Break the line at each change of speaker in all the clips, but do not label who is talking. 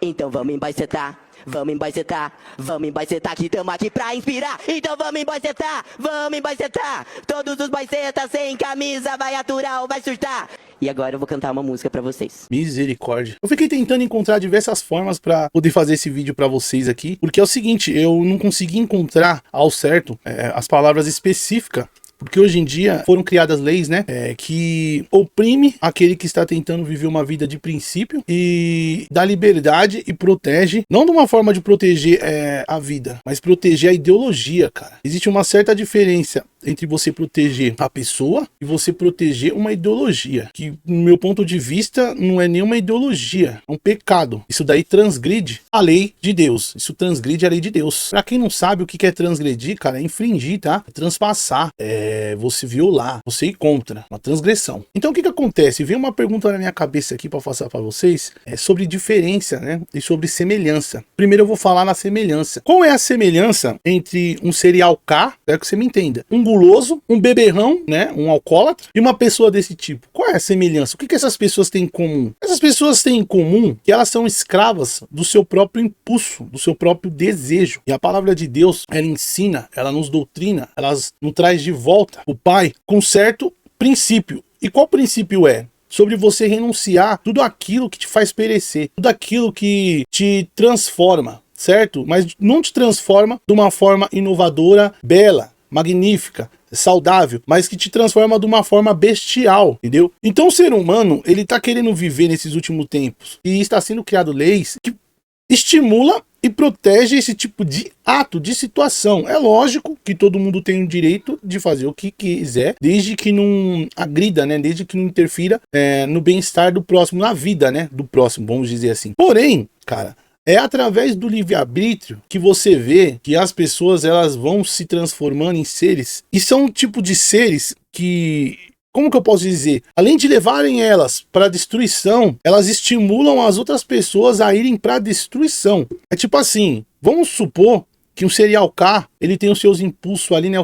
Então vamos embacetar, vamos embacetar, vamos embacetar, que tamo aqui pra inspirar. Então vamos embacetar, todos os baicetas sem camisa, vai aturar ou vai surtar. E agora eu vou cantar uma música pra vocês.
Misericórdia. Eu fiquei tentando encontrar diversas formas pra poder fazer esse vídeo pra vocês aqui, porque é o seguinte, eu não consegui encontrar ao certo as palavras específicas. Porque hoje em dia foram criadas leis, né, que oprime aquele que está tentando viver uma vida de princípio e dá liberdade e protege, não de uma forma de proteger a vida, mas proteger a ideologia, cara. Existe uma certa diferença entre você proteger a pessoa e você proteger uma ideologia, que no meu ponto de vista não é nenhuma ideologia, é um pecado. Isso daí transgride a lei de Deus, isso transgride a lei de Deus. Pra quem não sabe o que é transgredir, cara, é infringir, tá? É transpassar, você violar, você ir contra, uma transgressão. Então o que acontece? Vem uma pergunta na minha cabeça aqui para passar para vocês, sobre diferença, né, e sobre semelhança. Primeiro eu vou falar na semelhança. Qual é a semelhança entre um serial K, espero que você me entenda, um guloso, um beberrão, né, um alcoólatra e uma pessoa desse tipo? Qual é a semelhança? O que essas pessoas têm em comum? Essas pessoas têm em comum que elas são escravas do seu próprio impulso, do seu próprio desejo. E a palavra de Deus, ela ensina, ela nos doutrina, ela nos traz de volta o Pai com certo princípio. E qual princípio é? Sobre você renunciar tudo aquilo que te faz perecer, tudo aquilo que te transforma, certo? Mas não te transforma de uma forma inovadora, bela, magnífica, saudável, mas que te transforma de uma forma bestial, entendeu? Então o ser humano, ele tá querendo viver nesses últimos tempos e está sendo criado leis que estimula e protege esse tipo de ato, de situação. É lógico que todo mundo tem o direito de fazer o que quiser, desde que não agrida, né? Desde que não interfira no bem-estar do próximo, na vida, né? Do próximo, vamos dizer assim. Porém, cara, é através do livre-arbítrio que você vê que as pessoas, elas vão se transformando em seres, e são um tipo de seres que, como que eu posso dizer? Além de levarem elas para destruição, elas estimulam as outras pessoas a irem para destruição. É tipo assim, vamos supor que um serial K, ele tem os seus impulsos ali, né,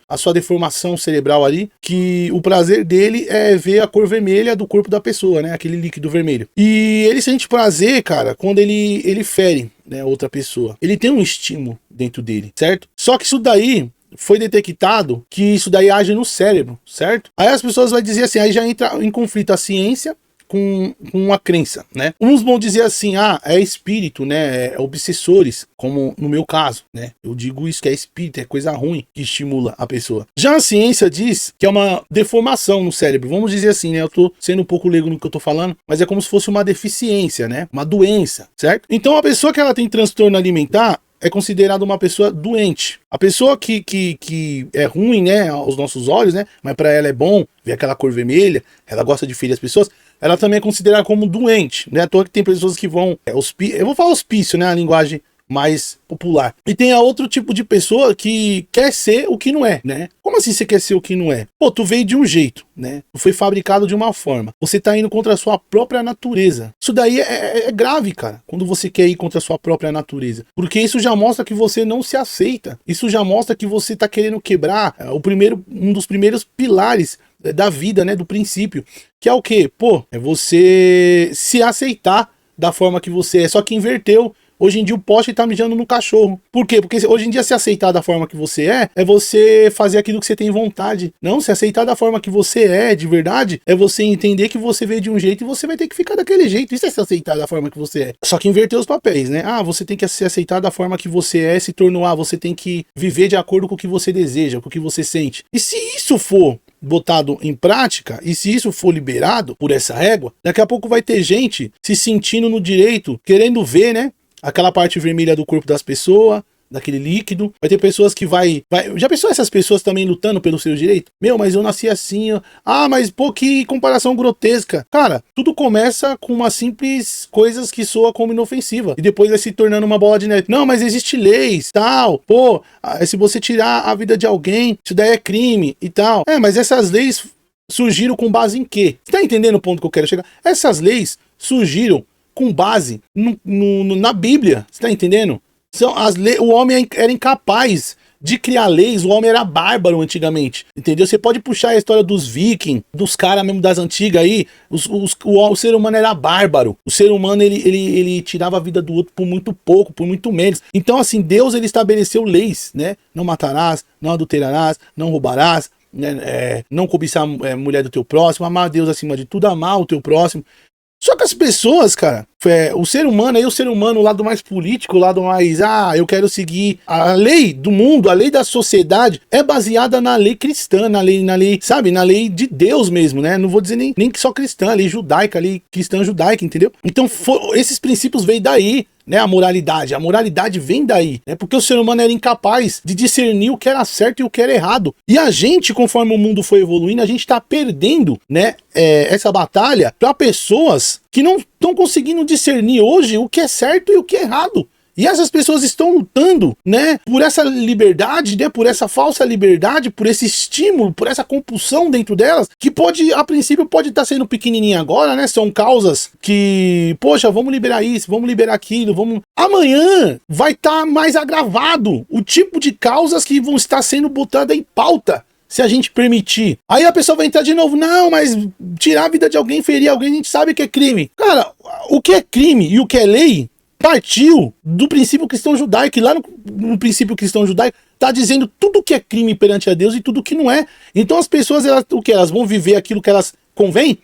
a sua deformação cerebral ali, que o prazer dele é ver a cor vermelha do corpo da pessoa, né, aquele líquido vermelho. E ele sente prazer, cara, quando ele fere, né, outra pessoa. Ele tem um estímulo dentro dele, certo? Só que isso daí foi detectado que isso daí age no cérebro, certo? Aí as pessoas vão dizer assim, aí já entra em conflito a ciência com a crença, né? Uns vão dizer assim, é espírito, né? É obsessores, como no meu caso, né? Eu digo isso, que é espírito, é coisa ruim que estimula a pessoa. Já a ciência diz que é uma deformação no cérebro, vamos dizer assim, né? Eu tô sendo um pouco leigo no que eu tô falando, mas é como se fosse uma deficiência, né? Uma doença, certo? Então a pessoa que ela tem transtorno alimentar é considerada uma pessoa doente. A pessoa que é ruim, né, aos nossos olhos, né, mas para ela é bom ver aquela cor vermelha, ela gosta de ferir as pessoas, ela também é considerada como doente, né? À toa que tem pessoas que vão, eu vou falar hospício, né, a linguagem mais popular. E tem a outro tipo de pessoa que quer ser o que não é, né? Como assim você quer ser o que não é? Pô, tu veio de um jeito, né? Tu foi fabricado de uma forma. Você tá indo contra a sua própria natureza. Isso daí é grave, cara, quando você quer ir contra a sua própria natureza. Porque isso já mostra que você não se aceita. Isso já mostra que você tá querendo quebrar um dos primeiros pilares da vida, né? Do princípio. Que é o quê? Pô, é você se aceitar da forma que você é. Só que inverteu. Hoje em dia o poste tá mijando no cachorro. Por quê? Porque hoje em dia se aceitar da forma que você é você fazer aquilo que você tem vontade. Não, se aceitar da forma que você é, de verdade, é você entender que você veio de um jeito e você vai ter que ficar daquele jeito. Isso é se aceitar da forma que você é. Só que inverter os papéis, né? Você tem que se aceitar da forma que você é, se tornou, você tem que viver de acordo com o que você deseja, com o que você sente. E se isso for botado em prática, e se isso for liberado por essa régua, daqui a pouco vai ter gente se sentindo no direito, querendo ver, né, aquela parte vermelha do corpo das pessoas, daquele líquido. Vai ter pessoas que já pensou essas pessoas também lutando pelo seu direito? Meu, mas eu nasci assim, ó. Mas pô, que comparação grotesca. Cara, tudo começa com uma simples coisas que soa como inofensiva e depois vai se tornando uma bola de neve. Não, mas existe leis, tal. Pô, se você tirar a vida de alguém, isso daí é crime e tal. Mas essas leis surgiram com base em quê? Você tá entendendo o ponto que eu quero chegar? Essas leis surgiram com base na Bíblia, você tá entendendo? O homem era incapaz de criar leis, o homem era bárbaro antigamente, entendeu? Você pode puxar a história dos vikings, dos caras mesmo das antigas aí, o ser humano era bárbaro, o ser humano ele tirava a vida do outro por muito pouco, por muito menos. Então assim, Deus ele estabeleceu leis, né? Não matarás, não adulterarás, não roubarás, né? Não cobiçar a mulher do teu próximo, amar a Deus acima de tudo, amar o teu próximo. Só que as pessoas, cara, o ser humano, o lado mais político, o lado mais, eu quero seguir a lei do mundo, a lei da sociedade, é baseada na lei cristã, na lei, sabe, na lei de Deus mesmo, né? Não vou dizer nem que só cristã, a lei judaica, a lei cristã judaica, entendeu? Então, esses princípios veio daí, né? A moralidade vem daí, né? Porque o ser humano era incapaz de discernir o que era certo e o que era errado. E a gente, conforme o mundo foi evoluindo, a gente tá perdendo, né? Essa batalha para pessoas que não estão conseguindo discernir hoje o que é certo e o que é errado. E essas pessoas estão lutando, né, por essa liberdade, né, por essa falsa liberdade, por esse estímulo, por essa compulsão dentro delas, que pode, a princípio, pode estar sendo pequenininha agora, né, são causas que, poxa, vamos liberar isso, vamos liberar aquilo, vamos... Amanhã vai estar mais agravado o tipo de causas que vão estar sendo botadas em pauta, se a gente permitir. Aí a pessoa vai entrar de novo, não, mas tirar a vida de alguém, ferir alguém, a gente sabe que é crime. Cara, o que é crime e o que é lei partiu do princípio cristão judaico, e lá no princípio cristão judaico tá dizendo tudo que é crime perante a Deus e tudo que não é. Então as pessoas, elas vão viver aquilo que elas convém?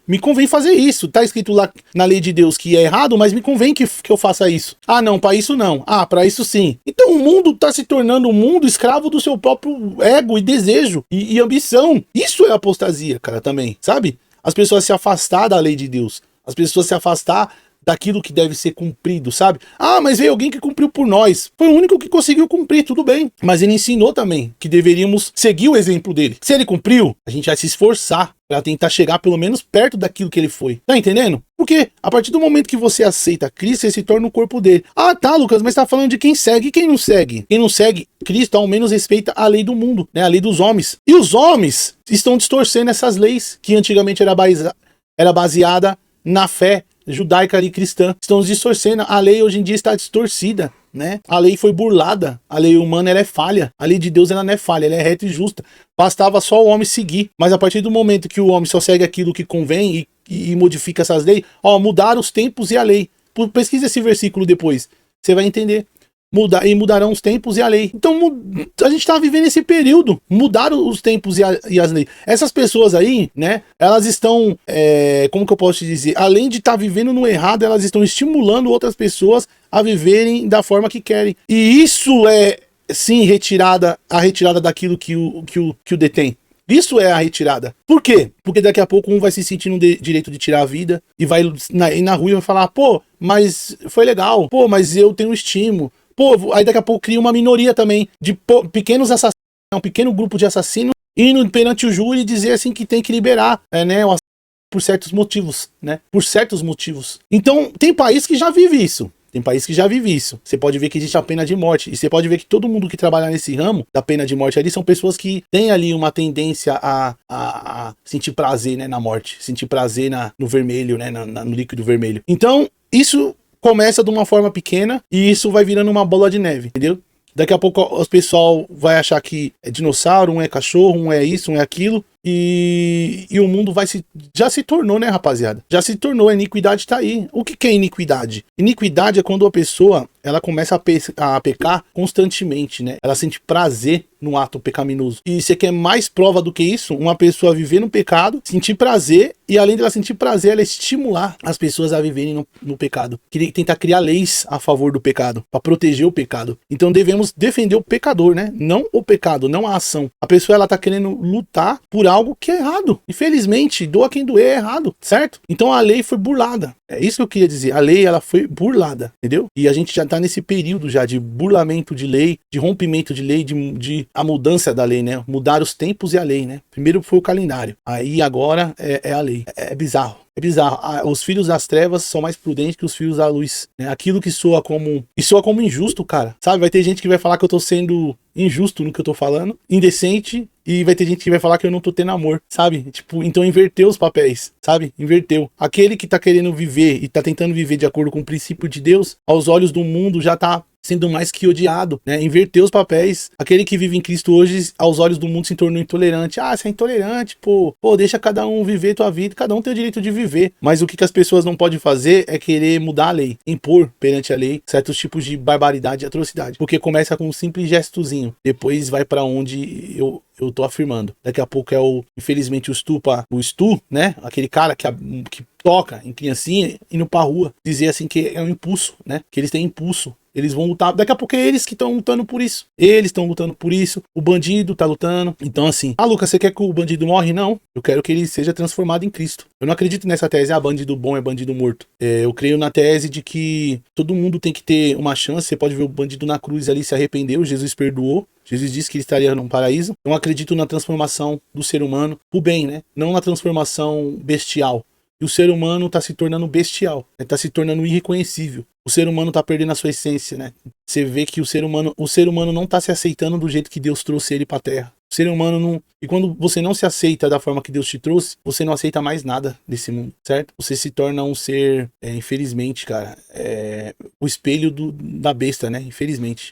Me convém fazer isso. Tá escrito lá na lei de Deus que é errado, mas me convém que eu faça isso. Não, para isso não. Para isso sim. Então o mundo tá se tornando um mundo escravo do seu próprio ego e desejo e ambição. Isso é apostasia, cara, também, sabe? As pessoas se afastar da lei de Deus. As pessoas se afastar daquilo que deve ser cumprido, sabe? Mas veio alguém que cumpriu por nós. Foi o único que conseguiu cumprir, tudo bem. Mas ele ensinou também que deveríamos seguir o exemplo dele. Se ele cumpriu, a gente vai se esforçar para tentar chegar pelo menos perto daquilo que ele foi. Tá entendendo? Porque a partir do momento que você aceita Cristo, você se torna o corpo dele. Tá, Lucas, mas tá falando de quem segue e quem não segue. Quem não segue Cristo, ao menos respeita a lei do mundo, né? A lei dos homens. E os homens estão distorcendo essas leis que antigamente era baseada na fé judaica e cristã. Estão distorcendo. A lei hoje em dia está distorcida, né? A lei foi burlada. A lei humana ela é falha. A lei de Deus ela não é falha, ela é reta e justa. Bastava só o homem seguir. Mas a partir do momento que o homem só segue aquilo que convém e modifica essas leis, mudaram os tempos e a lei. Pesquisa esse versículo depois. Você vai entender. Mudarão os tempos e a lei. Então a gente tá vivendo esse período. Mudaram os tempos e as leis. Essas pessoas aí, né? Elas estão, como que eu posso te dizer? Além de estar vivendo no errado, elas estão estimulando outras pessoas a viverem da forma que querem. E isso é, sim, a retirada daquilo que o detém. Isso é a retirada. Por quê? Porque daqui a pouco um vai se sentir no direito de tirar a vida e vai ir na rua e vai falar, mas foi legal. Mas eu tenho estímulo. Aí daqui a pouco cria uma minoria também de pequenos assassinos, um pequeno grupo de assassinos, indo perante o júri e dizer assim que tem que liberar, né, o assassino por certos motivos, né? Por certos motivos. Então, tem país que já vive isso. Você pode ver que existe a pena de morte. E você pode ver que todo mundo que trabalha nesse ramo da pena de morte ali são pessoas que têm ali uma tendência a sentir prazer, né, na morte. Sentir prazer no vermelho, né, no líquido vermelho. Então, isso começa de uma forma pequena e isso vai virando uma bola de neve, entendeu? Daqui a pouco o pessoal vai achar que é dinossauro, um é cachorro, um é isso, um é aquilo. E o mundo já se tornou, né, rapaziada? Já se tornou, a iniquidade tá aí. O que é iniquidade? Iniquidade é quando a pessoa, ela começa a pecar constantemente, né? Ela sente prazer no ato pecaminoso. E você quer mais prova do que isso? Uma pessoa viver no pecado, sentir prazer, e além de ela sentir prazer, ela estimular as pessoas a viverem no pecado. Tentar criar leis a favor do pecado, para proteger o pecado. Então devemos defender o pecador, né? Não o pecado, não a ação. A pessoa, ela tá querendo lutar por algo que é errado. Infelizmente, doa quem doer, é errado, certo? Então a lei foi burlada. É isso que eu queria dizer. A lei, ela foi burlada, entendeu? E a gente já tá nesse período já de burlamento de lei, de rompimento de lei, de a mudança da lei, né? Mudar os tempos e a lei, né? Primeiro foi o calendário. Aí agora é a lei. É bizarro. É bizarro. Os filhos das trevas são mais prudentes que os filhos da luz, né? Aquilo que soa como injusto, cara. Sabe? Vai ter gente que vai falar que eu tô sendo injusto no que eu tô falando, indecente, e vai ter gente que vai falar que eu não tô tendo amor, sabe? Tipo, então inverteu os papéis, sabe? Inverteu. Aquele que tá querendo viver e tá tentando viver de acordo com o princípio de Deus, aos olhos do mundo já tá sendo mais que odiado, né? Inverter os papéis. Aquele que vive em Cristo hoje, aos olhos do mundo, se tornou intolerante. Ah, você é intolerante, pô. Pô, deixa cada um viver tua vida, cada um tem o direito de viver. Mas o que as pessoas não podem fazer é querer mudar a lei, impor perante a lei certos tipos de barbaridade e atrocidade. Porque começa com um simples gestozinho, depois vai pra onde eu tô afirmando. Daqui a pouco é infelizmente, o Stu, né? Aquele cara que toca em criancinha, indo pra rua, dizer assim que é um impulso, né? Que eles têm impulso. Eles vão lutar. Daqui a pouco é eles que estão lutando por isso. Eles estão lutando por isso. O bandido tá lutando. Então, assim, Lucas, você quer que o bandido morre? Não. Eu quero que ele seja transformado em Cristo. Eu não acredito nessa tese, bandido bom é bandido morto. Eu creio na tese de que todo mundo tem que ter uma chance. Você pode ver o bandido na cruz ali, se arrependeu, Jesus perdoou. Jesus disse que ele estaria num paraíso. Eu acredito na transformação do ser humano, o bem, né? Não na transformação bestial. E o ser humano está se tornando bestial, está se tornando irreconhecível. O ser humano está perdendo a sua essência, né? Você vê que o ser humano não está se aceitando do jeito que Deus trouxe ele para a Terra. O ser humano não... E quando você não se aceita da forma que Deus te trouxe, você não aceita mais nada desse mundo, certo? Você se torna um ser, infelizmente, cara, o espelho da besta, né? Infelizmente.